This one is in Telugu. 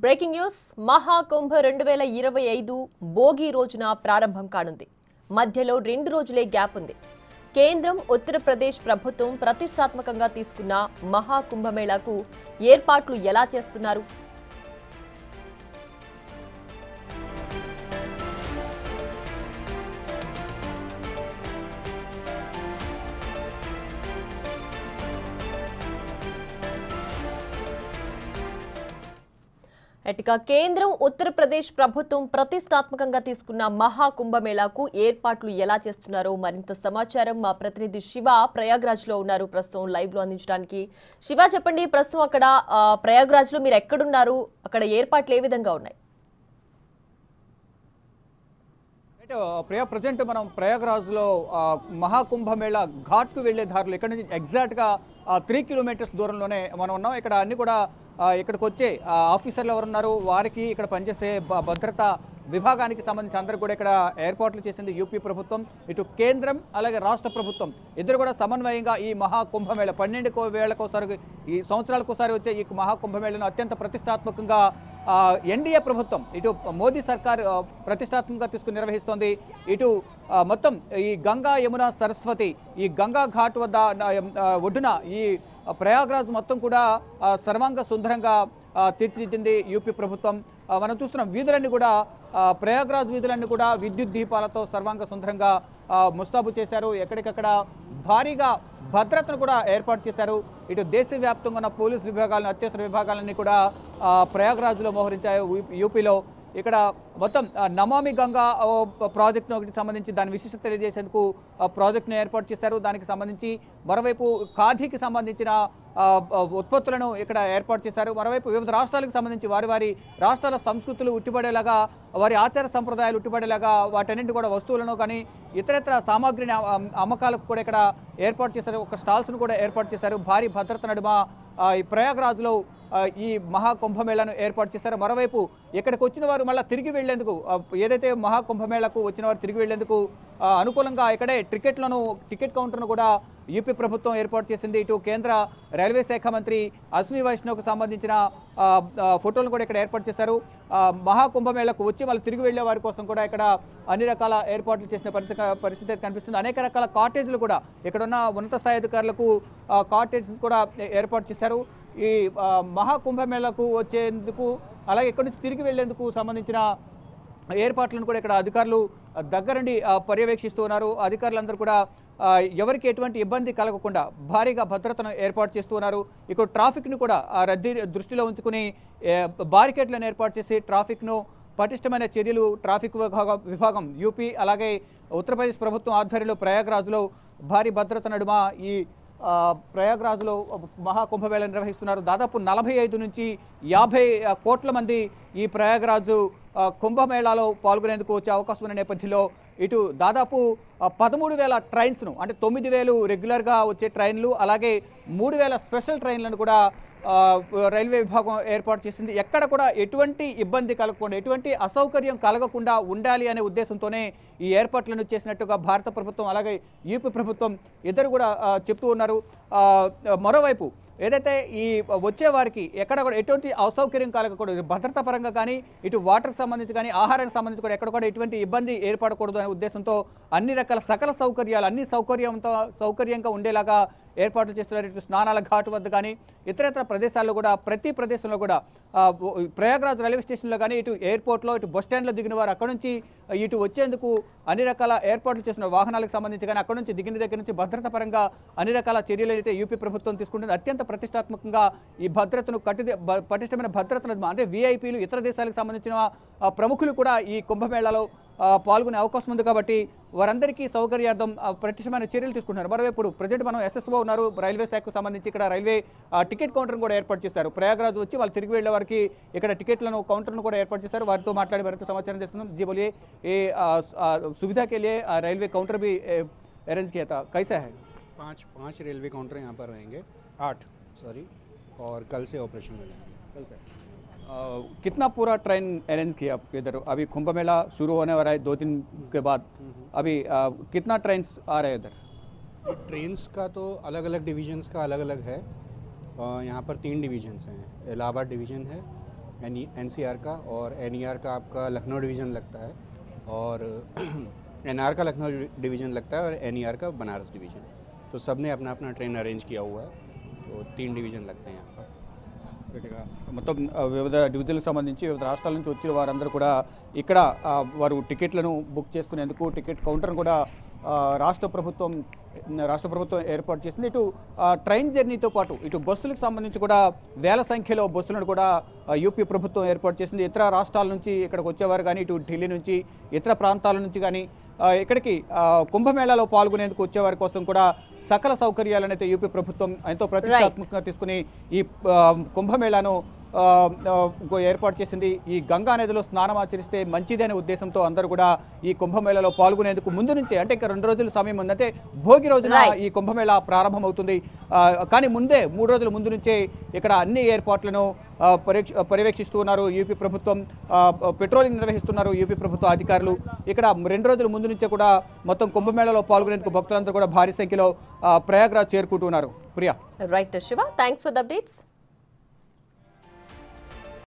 బ్రేకింగ్ న్యూస్ మహాకుంభ 2025 భోగి రోజున ప్రారంభం కానుంది. మధ్యలో 2 రోజులే గ్యాప్ ఉంది. కేంద్రం ఉత్తరప్రదేశ్ ప్రభుత్వం ప్రతిష్టాత్మకంగా తీసుకున్న మహాకుంభమేళాకు ఏర్పాట్లు ఎలా చేస్తున్నారు? ఇక కేంద్రం ఉత్తరప్రదేశ్ ప్రభుత్వం ప్రతిష్టాత్మకంగా తీసుకున్న మహాకుంభమేళాకు ఏర్పాట్లు ఎలా చేస్తున్నారో మరింత సమాచారం మా ప్రతినిధి శివ ప్రయాగ్రాజ్ లో ఉన్నారు ప్రస్తుతం లైవ్ లో అందించడానికి. శివ చెప్పండి, ప్రస్తుతం అక్కడ ప్రయాగ్రాజ్ లో మీరు ఎక్కడున్నారు, అక్కడ ఏర్పాట్లు ఏ విధంగా ఉన్నాయి? ప్రజెంట్ మనం ప్రయాగ్రాజ్లో మహాకుంభమేళా ఘాట్కు వెళ్లే దారిలో ఇక్కడ నుంచి ఎగ్జాక్ట్గా 3 కిలోమీటర్స్ దూరంలోనే మనం ఉన్నాం. ఇక్కడ అన్ని కూడా ఇక్కడికి వచ్చే ఆఫీసర్లు ఎవరున్నారు, వారికి ఇక్కడ పనిచేసే భద్రతా విభాగానికి సంబంధించి అందరూ కూడా ఇక్కడ ఏర్పాట్లు చేసింది యూపీ ప్రభుత్వం. ఇటు కేంద్రం అలాగే రాష్ట్ర ప్రభుత్వం ఇద్దరు కూడా సమన్వయంగా ఈ మహాకుంభమేళ 12 వేళకోసారి ఈ సంవత్సరాలకోసారి వచ్చే ఈ మహాకుంభమేళను అత్యంత ప్రతిష్టాత్మకంగా ఎన్డీఏ ప్రభుత్వం ఇటు మోదీ సర్కార్ ప్రతిష్టాత్మకంగా తీసుకుని నిర్వహిస్తోంది. ఇటు మొత్తం ఈ గంగా యమున సరస్వతి ఈ గంగా ఘాట్ వద్ద ఒడ్డున ఈ ప్రయాగ్రాజ్ మొత్తం కూడా సర్వాంగ సుందరంగా తీర్చిదిద్దింది యూపీ ప్రభుత్వం. మనం చూస్తున్నాం వీధులన్నీ కూడా ప్రయాగ్రాజ్ వీధులన్నీ కూడా విద్యుత్ దీపాలతో సర్వాంగ సుందరంగా ముస్తాబు చేశారు. ఎక్కడికక్కడ భారీగా భద్రతను కూడా ఏర్పాటు చేశారు. ఇటు దేశవ్యాప్తంగా ఉన్న పోలీసు విభాగాలను అత్యవసర విభాగాలన్నీ కూడా ప్రయాగ్రాజ్లో మోహరించాయి యూపీలో. ఇక్కడ మొత్తం నమామి గంగా ప్రాజెక్టును ఒకటి సంబంధించి దాని విశిష్టత తెలియజేసేందుకు ప్రాజెక్టును ఏర్పాటు చేశారు. దానికి సంబంధించి మరోవైపు ఖాదీకి సంబంధించిన ఉత్పత్తులను ఇక్కడ ఏర్పాటు చేశారు. మరోవైపు వివిధ రాష్ట్రాలకు సంబంధించి వారి రాష్ట్రాల సంస్కృతులు ఉట్టిపడేలాగా, వారి ఆచార సంప్రదాయాలు ఉట్టిపడేలాగా వాటన్నింటి కూడా వస్తువులను కానీ ఇతరత్ర సామాగ్రిని అమ్మకాలకు కూడా ఇక్కడ ఏర్పాటు చేశారు. ఒక స్టాల్స్ను కూడా ఏర్పాటు చేశారు. భారీ భద్రత నడుమ ఈ ప్రయాగ్రాజ్లో ఈ మహాకుంభమేళాను ఏర్పాటు చేశారు. మరోవైపు ఇక్కడికి వచ్చిన వారు మళ్ళీ తిరిగి వెళ్లేందుకు, ఏదైతే మహాకుంభమేళాకు వచ్చిన వారు తిరిగి వెళ్లేందుకు అనుకూలంగా ఇక్కడే టికెట్ కౌంటర్ను కూడా యూపీ ప్రభుత్వం ఏర్పాటు చేసింది. ఇటు కేంద్ర రైల్వే శాఖ మంత్రి అశ్విని వైష్ణవ్కు సంబంధించిన ఫోటోలను కూడా ఇక్కడ ఏర్పాటు చేశారు. మహాకుంభమేళాకు వచ్చి వాళ్ళు తిరిగి వెళ్లే వారి కోసం కూడా ఇక్కడ అన్ని రకాల ఏర్పాట్లు చేసిన పరిస్థితి కనిపిస్తుంది. అనేక రకాల కాటేజీలు కూడా ఇక్కడున్న ఉన్నత స్థాయి అధికారులకు కాటేజ్ కూడా ఏర్పాటు చేశారు. ఈ మహాకుంభమేళాకు వచ్చేందుకు అలాగే ఇక్కడి నుంచి తిరిగి వెళ్లేందుకు సంబంధించిన ఏర్పాట్లను కూడా ఇక్కడ అధికారులు దగ్గరుండి పర్యవేక్షిస్తూ ఉన్నారు. అధికారులందరూ కూడా ఎవరికి ఎటువంటి ఇబ్బంది కలగకుండా భారీగా భద్రతను ఏర్పాటు చేస్తూ ఉన్నారు. ఇక్కడ ట్రాఫిక్ను కూడా రద్దీ దృష్టిలో ఉంచుకుని బారికేడ్లను ఏర్పాటు చేసి ట్రాఫిక్ను పటిష్టమైన చర్యలు ట్రాఫిక్ విభాగం యూపీ అలాగే ఉత్తరప్రదేశ్ ప్రభుత్వం ఆధ్వర్యంలో ప్రయాగ్రాజ్లో భారీ భద్రత నడుమ ఈ ప్రయాగ్రాజ్లో మహాకుంభమేళ నిర్వహిస్తున్నారు. దాదాపు 45 నుంచి 50 కోట్ల మంది ఈ ప్రయాగ్రాజు కుంభమేళాలో పాల్గొనేందుకు వచ్చే అవకాశం ఉన్న నేపథ్యంలో ఇటు దాదాపు 13,000 ట్రైన్స్ను, అంటే 9,000 రెగ్యులర్గా వచ్చే ట్రైన్లు అలాగే 3,000 స్పెషల్ ట్రైన్లను కూడా రైల్వే విభాగం ఏర్పాటు చేసింది. ఎక్కడ కూడా ఎటువంటి ఇబ్బంది కలగకుండా, ఎటువంటి అసౌకర్యం కలగకుండా ఉండాలి అనే ఉద్దేశంతోనే ఈ ఏర్పాట్లను చేసినట్టుగా భారత ప్రభుత్వం అలాగే యూపీ ప్రభుత్వం ఇద్దరు కూడా చెప్తూ ఉన్నారు. మరోవైపు ఏదైతే ఈ వచ్చే వారికి ఎక్కడ కూడా ఎటువంటి అసౌకర్యం కలగకూడదు, భద్రతా పరంగా కానీ ఇటు వాటర్ సంబంధించి కానీ ఆహారానికి సంబంధించి కూడా ఎక్కడ కూడా ఎటువంటి ఇబ్బంది ఏర్పడకూడదు అనే ఉద్దేశంతో అన్ని రకాల సకల సౌకర్యాలు అన్ని సౌకర్యంగా ఉండేలాగా ఏర్పాట్లు చేస్తున్నారు. ఇటు స్నానాల ఘాట్ వద్ద కానీ ఇతరత్ర ప్రదేశాల్లో కూడా ప్రతి ప్రదేశంలో కూడా ప్రయాగ్రాజ్ రైల్వే స్టేషన్లో కానీ ఇటు ఎయిర్పోర్ట్లో ఇటు బస్ స్టాండ్లో దిగిన వారు అక్కడ నుంచి ఇటు వచ్చేందుకు అన్ని రకాల ఏర్పాట్లు చేస్తున్నారు. వాహనాలకు సంబంధించి కానీ అక్కడ నుంచి దిగిన దగ్గర నుంచి భద్రత పరంగా అన్ని రకాల చర్యలు అయితే యూపీ ప్రభుత్వం తీసుకుంటుంది. అత్యంత ప్రతిష్టాత్మకంగా ఈ భద్రతను పటిష్టమైన భద్రతను, అంటే వీఐపీలు ఇతర దేశాలకు సంబంధించిన ప్రముఖులు కూడా ఈ కుంభమేళాలో పాల్గొనే అవకాశం ఉంది కాబట్టి వారందరికీ సౌకర్యార్థం పటిష్టమైన చర్యలు తీసుకుంటున్నారు. మరోవైపు ప్రజెంట్ మనం ఎస్ఎస్ఓ ఉన్నారు రైల్వే శాఖకు సంబంధించి, ఇక్కడ రైల్వే టికెట్ కౌంటర్ను కూడా ఏర్పాటు చేస్తారు. ప్రయాగ్రాజ్ వచ్చి వాళ్ళు తిరిగి వెళ్లే వారికి ఇక్కడ టికెట్లను కౌంటర్ను కూడా ఏర్పాటు చేస్తారు. వారితో మాట్లాడి మరింత సమాచారం చేస్తున్నాం. जी बोलिए, ये सुविधा के लिए रेलवे काउंटर भी अरेंज किया था, कैसा है? पाँच रेलवे काउंटर यहाँ पर रहेंगे, 8 सॉरी, और कल से ऑपरेशन हो जाएंगे। कल से कितना पूरा ट्रेन अरेंज किया आपके इधर? अभी कुंभ मेला शुरू होने वाला है 2 दिन के बाद, अभी कितना ट्रेन आ रहे हैं इधर? ट्रेन्स का तो अलग अलग डिवीजन्स का अलग अलग है। यहाँ पर 3 डिवीजन्स हैं। इलाहाबाद डिवीज़न है, NCR का, और NER का आपका लखनऊ डिवीज़न लगता है, और NR का लखनऊ डिवीज़न लगता है, और NER का बनारस डिवीज़न। तो सब ने अपना अपना ट्रेन अरेंज किया हुआ है, तो 3 डिवीज़न लगते हैं यहाँ पर। మొత్తం వివిధ డివిజన్లకు సంబంధించి వివిధ రాష్ట్రాల నుంచి వచ్చిన వారందరూ కూడా ఇక్కడ వారు టికెట్లను బుక్ చేసుకునేందుకు టికెట్ కౌంటర్ను కూడా రాష్ట్ర ప్రభుత్వం ఏర్పాటు చేసింది. ఇటు ట్రైన్ జర్నీతో పాటు ఇటు బస్సులకు సంబంధించి కూడా వేల సంఖ్యలో బస్సులను కూడా యూపీ ప్రభుత్వం ఏర్పాటు చేసింది. ఇతర రాష్ట్రాల నుంచి ఇక్కడికి వచ్చేవారు కానీ, ఇటు ఢిల్లీ నుంచి ఇతర ప్రాంతాల నుంచి కానీ ఇక్కడికి కుంభమేళాలో పాల్గొనేందుకు వచ్చేవారి కోసం కూడా సకల సౌకర్యాలను అయితే యూపీ ప్రభుత్వం ఎంతో ప్రతిష్టాత్మకంగా తీసుకుని ఈ కుంభమేళాను ఏర్పాటు చేసింది. ఈ గంగా నదిలో స్నానం ఆచరిస్తే మంచిదనే ఉద్దేశంతో అందరూ కూడా ఈ కుంభమేళాలో పాల్గొనేందుకు ముందు నుంచే, అంటే ఇంకా 2 రోజుల సమయం ఉందంటే భోగి రోజున ఈ కుంభమేళా ప్రారంభమవుతుంది. కానీ ముందే 3 రోజుల ముందు నుంచే ఇక్కడ అన్ని ఏర్పాట్లను పర్యవేక్షిస్తూ ఉన్నారు యూపీ ప్రభుత్వం. పెట్రోలింగ్ నిర్వహిస్తున్నారు యూపీ ప్రభుత్వ అధికారులు. ఇక్కడ 2 రోజుల ముందు నుంచే కూడా మొత్తం కుంభమేళాలో పాల్గొనేందుకు భక్తులందరూ కూడా భారీ సంఖ్యలో ప్రయాగ్రాజ్ చేరుకుంటున్నారు. Priya. Right Shiva, thanks for the updates.